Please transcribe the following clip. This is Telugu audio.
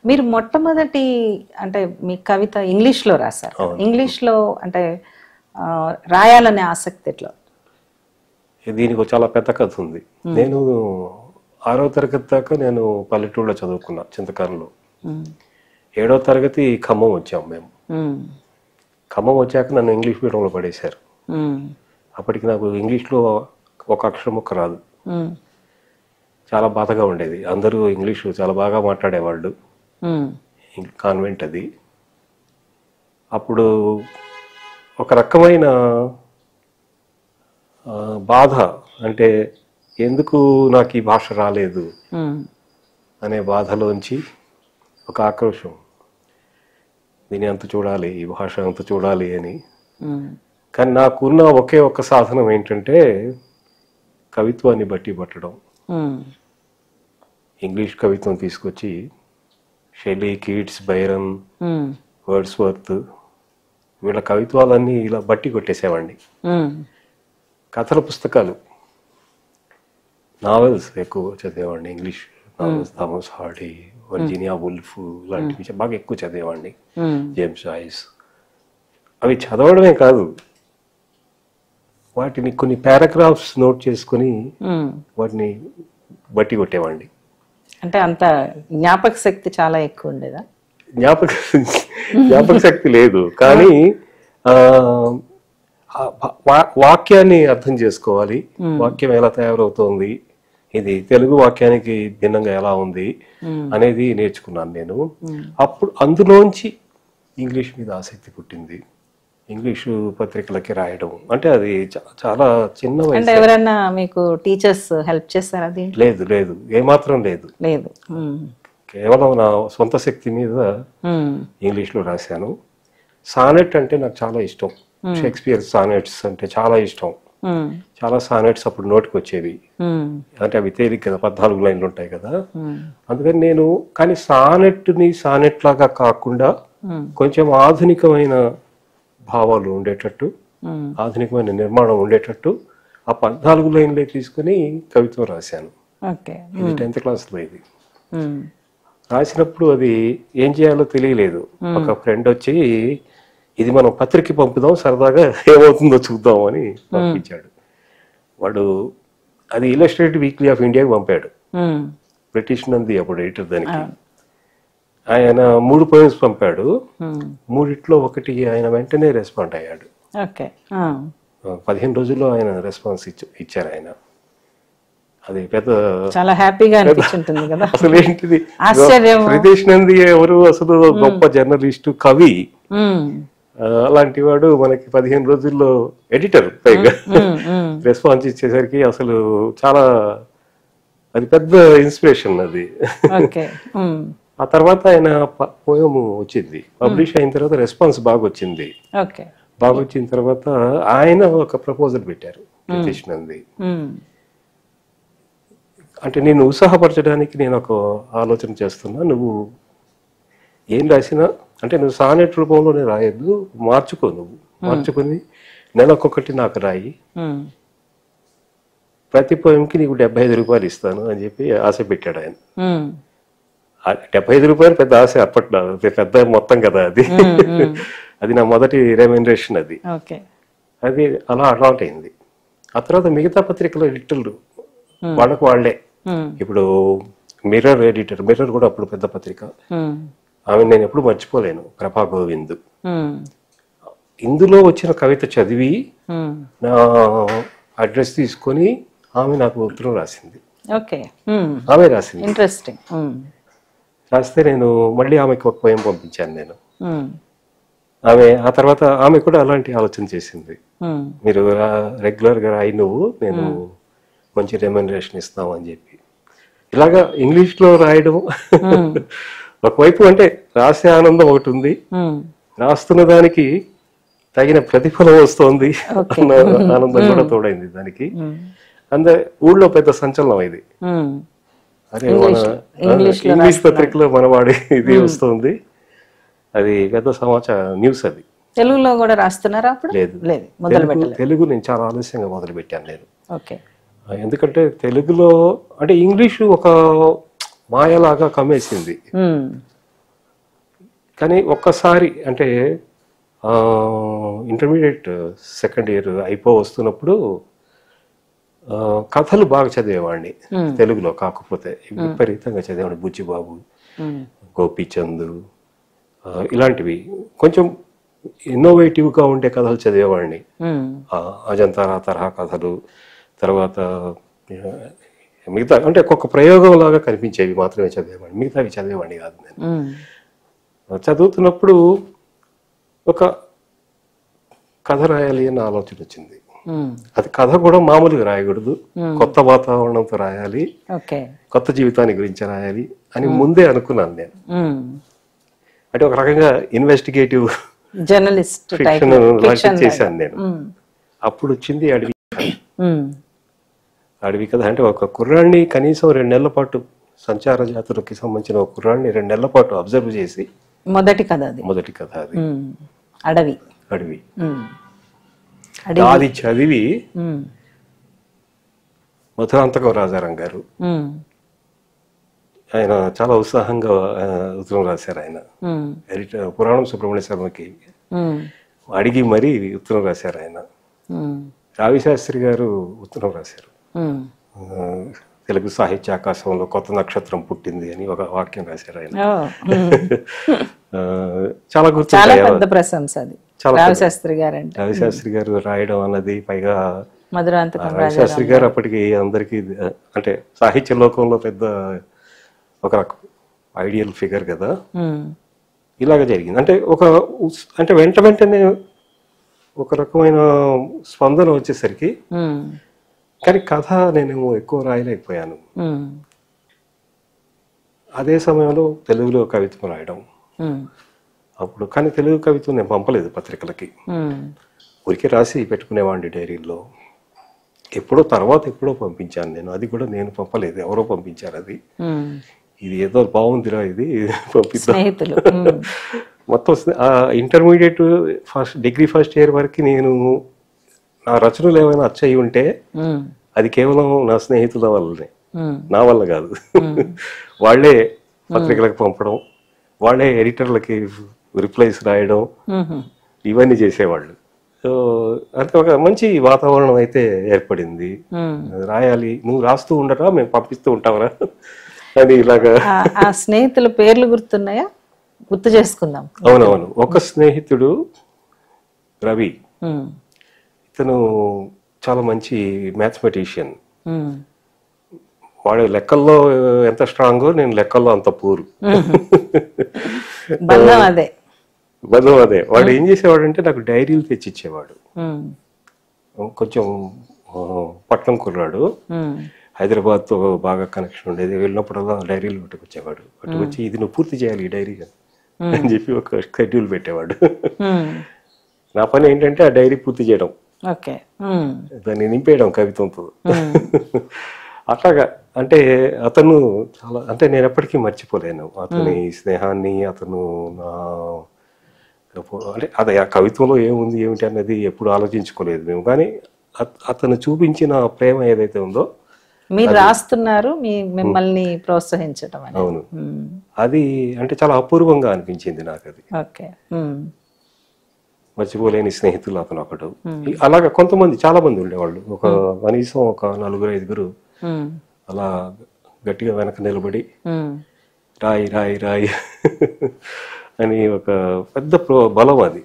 మీరు మొట్టమొదటి అంటే మీ కవిత ఇంగ్లీష్లో రాశారు. ఇంగ్లీష్లో అంటే రాయాలనే ఆసక్తి ఎట్లా? దీనికి చాలా పెద్ద కథ ఉంది. నేను 6వ తరగతి దాకా నేను పల్లెటూరులో చదువుకున్నా, చింతకారులో. 7వ తరగతి ఖమ్మం వచ్చాము మేము. ఖమ్మం వచ్చాక నన్ను ఇంగ్లీష్ మీడియంలో పడేశారు. అప్పటికి నాకు ఇంగ్లీష్లో ఒక అక్షరం ఒక్క రాదు. చాలా బాధగా ఉండేది. అందరూ ఇంగ్లీషు చాలా బాగా మాట్లాడేవాళ్ళు. కాన్వెంట్ అది. అప్పుడు ఒక రకమైన బాధ, అంటే ఎందుకు నాకు ఈ భాష రాలేదు అనే బాధలోంచి ఒక ఆక్రోశం, దీని అంత చూడాలి, ఈ భాష అంత చూడాలి అని. కానీ నాకున్న ఒకే ఒక్క సాధనం ఏంటంటే కవిత్వాన్ని బట్టి పట్టడం. ఇంగ్లీష్ కవిత్వం తీసుకొచ్చి షెల్లీ, కీట్స్, బైరన్, వర్డ్స్వర్త్ వీళ్ళ కవిత్వాలన్నీ ఇలా బట్టి కొట్టేసేవాడిని. కథల పుస్తకాలు, నావెల్స్ ఎక్కువ చదివేవాడిని. English novels, Thomas Hardy, Virginia Woolf లాంటివి బాగా ఎక్కువ చదివేవాడిని. జేమ్స్ జాయిస్. అవి చదవడమే కాదు, వాటిని కొన్ని పారాగ్రాఫ్స్ నోట్ చేసుకుని వాటిని బట్టి కొట్టేవాడిని. అంటే అంత జ్ఞాపక శక్తి చాలా ఎక్కువ ఉండేదా? జ్ఞాపక శక్తి లేదు, కానీ వాక్యాన్ని అర్థం చేసుకోవాలి. వాక్యం ఎలా తయారవుతోంది, ఇది తెలుగు వాక్యానికి భిన్నంగా ఎలా ఉంది అనేది నేర్చుకున్నాను నేను. అప్పుడు అందులోంచి ఇంగ్లీష్ మీద ఆసక్తి పుట్టింది. ఇంగ్లీషు పత్రికలకి రాయడం అంటే అది చాలా చిన్న వయసు. ఎవరైనా మీకు టీచర్స్ హెల్ప్ చేస్తారా? లేదు లేదు, ఏమాత్రం లేదు. లేదు, కేవలం నా సొంత శక్తి మీద ఇంగ్లీష్లో రాశాను. సానెట్ అంటే నాకు చాలా ఇష్టం. షేక్స్పియర్ సానెట్స్ అంటే చాలా ఇష్టం. చాలా సానెట్స్ అప్పుడు నోటికి వచ్చేవి. అంటే అవి తేలిక కదా, 14 లైన్లు ఉంటాయి కదా. అందుకని నేను, కానీ సానెట్ని సానెట్ లాగా కాకుండా కొంచెం ఆధునికమైన భావాలు ఉండేటట్టు, ఆధునికమైన నిర్మాణం ఉండేటట్టు ఆ 14 లైన్లే తీసుకుని కవిత్వం రాశాను. ఇది 10th క్లాస్లో. ఇది రాసినప్పుడు అది ఏం చేయాలో తెలియలేదు. ఒక ఫ్రెండ్ వచ్చి ఇది మనం పత్రిక పంపుదాం, సరదాగా ఏమవుతుందో చూద్దాం అని పంపించాడు. వాడు అది ఇలస్ట్రేటెడ్ వీక్లీ ఆఫ్ ఇండియాకి పంపాడు. బ్రిటిష్ నంది అప్పుడు ఎడిటర్ దానికి. ఆయన 3 పోయమ్స్ పంపాడు. 3 ఒకటి ఆయన వెంటనే రెస్పాండ్ అయ్యాడు. 15 రోజుల్లో ఆయన రెస్పాన్స్ ఇచ్చారు ఆయన. అది పెద్ద చాలా హ్యాపీగా అనిపించింది కదా. అసలు ఏంటిది, బ్రిటిష్ నంది ఎవరు, అసలు గొప్ప జర్నలిస్టు, కవి, అలాంటి వాడు మనకి 15 రోజుల్లో ఎడిటర్ పైగా రెస్పాన్స్ ఇచ్చేసరికి అసలు చాలా, అది పెద్ద ఇన్స్పిరేషన్ అది. ఆ తర్వాత ఆయన పోయము వచ్చింది, పబ్లిష్ అయిన తర్వాత రెస్పాన్స్ బాగా వచ్చింది. బాగా వచ్చిన తర్వాత ఆయన ఒక ప్రపోజల్ పెట్టారు బ్రిటిష్ నంది. అంటే నేను ఉత్సాహపరచడానికి నేను ఒక ఆలోచన చేస్తున్నా, నువ్వు ఏం రాసినా అంటే నువ్వు సానెట్ రూపంలోనే రాయొద్దు, మార్చుకో, నువ్వు మార్చుకొని నెలకొకటి నాకు రాయి, ప్రతి పోయంకి నీకు 75 రూపాయలు ఇస్తాను అని చెప్పి ఆశ పెట్టాడు ఆయన. 75 రూపాయలు పెద్ద ఆశ అప్పట్లో, పెద్ద మొత్తం కదా అది. అది నా మొదటి రెమ్యునరేషన్. అది అలా అలవాట్ అయింది. ఆ తర్వాత మిగతా పత్రికల ఎడిటర్లు వాళ్ళకు వాళ్లే, ఇప్పుడు మిర్రర్ ఎడిటర్, మిర్రర్ కూడా అప్పుడు పెద్ద పత్రిక, ఆమె నేను ఎప్పుడు మర్చిపోలేను, ప్రభా గోవింద్. ఇందులో వచ్చిన కవిత చదివి నా అడ్రస్ తీసుకొని ఆమె నాకు ఉత్తరం రాసింది. ఆమె రాసింది. ఇంట్రెస్టింగ్. రాస్తే నేను మళ్ళీ ఆమెకు ఒక పోయం పంపించాను నేను. ఆమె ఆ తర్వాత ఆమె కూడా అలాంటి ఆలోచన చేసింది, మీరు రెగ్యులర్ గా రాయి నువ్వు, నేను మంచి రెమ్యునరేషన్ ఇస్తాం అని చెప్పి. ఇలాగా ఇంగ్లీష్ లో రాయడం ఒకవైపు అంటే రాసే ఆనందం ఒకటి ఉంది, రాస్తున్న దానికి తగిన ప్రతిఫలం వస్తోంది అన్న ఆనందం కూడా తోడైంది దానికి. అందరు ఊళ్ళో పెద్ద సంచలనం ఇది. అరే ఇంగ్లీష్ పత్రికలో మనవాడి ఇది వస్తుంది, అది పెద్ద సమాచార న్యూస్ అది. తెలుగులో కూడా రాస్తున్నారా అప్పుడు? లేదు. లేదు, మొదలు పెట్టలేదు. తెలుగు నేను చాలా ఆలస్యంగా మొదలు పెట్టాను నేను. ఓకే. ఎందుకంటే తెలుగులో అంటే ఇంగ్లీషు ఒక మాయలాగా కమ్మేసింది. కానీ ఒక్కసారి అంటే ఇంటర్మీడియట్ సెకండ్ ఇయర్ వస్తున్నప్పుడు కథలు బాగా చదివేవాడిని తెలుగులో. కాకపోతే విపరీతంగా చదివేవాడిని. బుచ్చిబాబు, గోపీచంద్ ఇలాంటివి కొంచెం ఇన్నోవేటివ్గా ఉండే కథలు చదివేవాడిని. అజంతారా తరహా కథలు, తర్వాత మిగతా అంటే ఒక్కొక్క ప్రయోగం లాగా కనిపించేవి మాత్రమే చదివేవాడిని, మిగతావి చదివేవాడిని కాదు నేను. చదువుతున్నప్పుడు ఒక కథ రాయాలి అన్న ఆలోచన వచ్చింది. అది కథ కూడా మామూలుగా రాయకూడదు, కొత్త వాతావరణంతో రాయాలి, కొత్త జీవితాన్ని గురించి రాయాలి అని ముందే అనుకున్నాను నేను. అంటే ఒక రకంగా ఇన్వెస్టిగేటివ్ జర్నలిస్ట్ ఫిక్షన్ చేశాను నేను. అప్పుడు వచ్చింది అడవి కథ. అంటే ఒక కుర్రాడిని కనీసం 2 నెలల పాటు, సంచార జాతులకి సంబంధించిన ఒక కుర్రాడిని 2 నెలల పాటు అబ్జర్వ్ చేసి మొదటి కథ అది అడవి. అది చదివి మధురాంతకం రాజారాం గారు ఆయన చాలా ఉత్సాహంగా ఉత్తరం రాశారు. ఆయన ఎడిటర్ పురాణం సుబ్రహ్మణ్య శర్మకి అడిగి మరీ ఉత్తరం రాశారు ఆయన. రావిశాస్త్రి గారు ఉత్తరం రాశారు. తెలుగు సాహిత్య ఆకాశంలో కొత్త నక్షత్రం పుట్టింది అని ఒక వాక్యం రాశారు ఆయన. చాలా పెద్ద ప్రశంస అది రావిశాస్త్రి గారు రాయడం అన్నది. పైగా రావిశాస్త్రి గారు అప్పటికి అందరికి అంటే సాహిత్య లోకంలో పెద్ద ఒక ఐడియల్ ఫిగర్ కదా. ఇలాగ జరిగింది. అంటే వెంటనే ఒక రకమైన స్పందన వచ్చేసరికి, కానీ కథ నేను ఎక్కువ రాయలేకపోయాను. అదే సమయంలో తెలుగులో కవిత్వం రాయడం అప్పుడు. కానీ తెలుగు కవిత్వం నేను పంపలేదు పత్రికలకి, ఊరికే రాసి పెట్టుకునేవాడిని డైరీల్లో. ఎప్పుడో పంపించాను నేను. అది కూడా నేను పంపలేదు, ఎవరో పంపించారు. అది ఇది ఏదో బాగుందిరా ఇది పంపిద్దాం. మొత్తం ఇంటర్మీడియట్ డిగ్రీ ఫస్ట్ ఇయర్ వరకు నేను నా రచనలు ఏమైనా అచ్చయి ఉంటే అది కేవలం నా స్నేహితుల వల్లనే, నా వల్ల కాదు. వాళ్ళే పత్రికలకు పంపడం, వాళ్ళే ఎడిటర్లకి రిప్లైస్ రాయడం, ఇవన్నీ చేసేవాళ్ళు. సో అంటే ఒక మంచి వాతావరణం అయితే ఏర్పడింది. రాయాలి, నువ్వు రాస్తూ ఉండరా, మేము పంపిస్తూ ఉంటామరా అని ఇలాగా. ఆ స్నేహితుల పేర్లు గుర్తున్నాయా? గుర్తు చేసుకుందాం. అవునవును. ఒక స్నేహితుడు రవి, ఇతను చాలా మంచి మ్యాథమెటిషియన్. వాడు లెక్కల్లో ఎంత స్ట్రాంగో నేను లెక్కల్లో అంత పూరు. బంధం అదే. వాడు ఏం చేసేవాడు అంటే నాకు డైరీలు తెచ్చిచ్చేవాడు. కొంచెం పట్నం కుర్రాడు, హైదరాబాద్ తో బాగా కనెక్షన్ ఉండేది. వెళ్ళినప్పుడల్లా డైరీలు పట్టుకొచ్చేవాడు. పట్టుకొచ్చి ఇది నువ్వు పూర్తి చేయాలి ఈ డైరీ అని చెప్పి ఒక షెడ్యూల్ పెట్టేవాడు. నా పని ఏంటంటే ఆ డైరీ పూర్తి చేయడం, దాన్ని నింపేయడం కవిత్వంతో. అట్లాగా అంటే అతను చాలా, అంటే నేను ఎప్పటికీ మర్చిపోలేను అతని స్నేహాన్ని. అతను నా అంటే అదే ఆ కవిత్వంలో ఏముంది ఏమిటి అన్నది ఎప్పుడు ఆలోచించుకోలేదు మేము. కానీ అతను చూపించిన ప్రేమ ఏదైతే ఉందో, మీరు రాస్తున్నారు, మిమ్మల్ని ప్రోత్సహించడం. అవును, అది అంటే చాలా అపూర్వంగా అనిపించింది నాకు. అది మర్చిపోలేని స్నేహితులు అతను ఒకడు. అలాగా కొంతమంది, చాలా మంది ఉండేవాళ్ళు. కనీసం ఒక 4-5 అలా గట్టిగా వెనక నిలబడి రాయి రాయి రాయి అని ఒక పెద్ద బలం అది.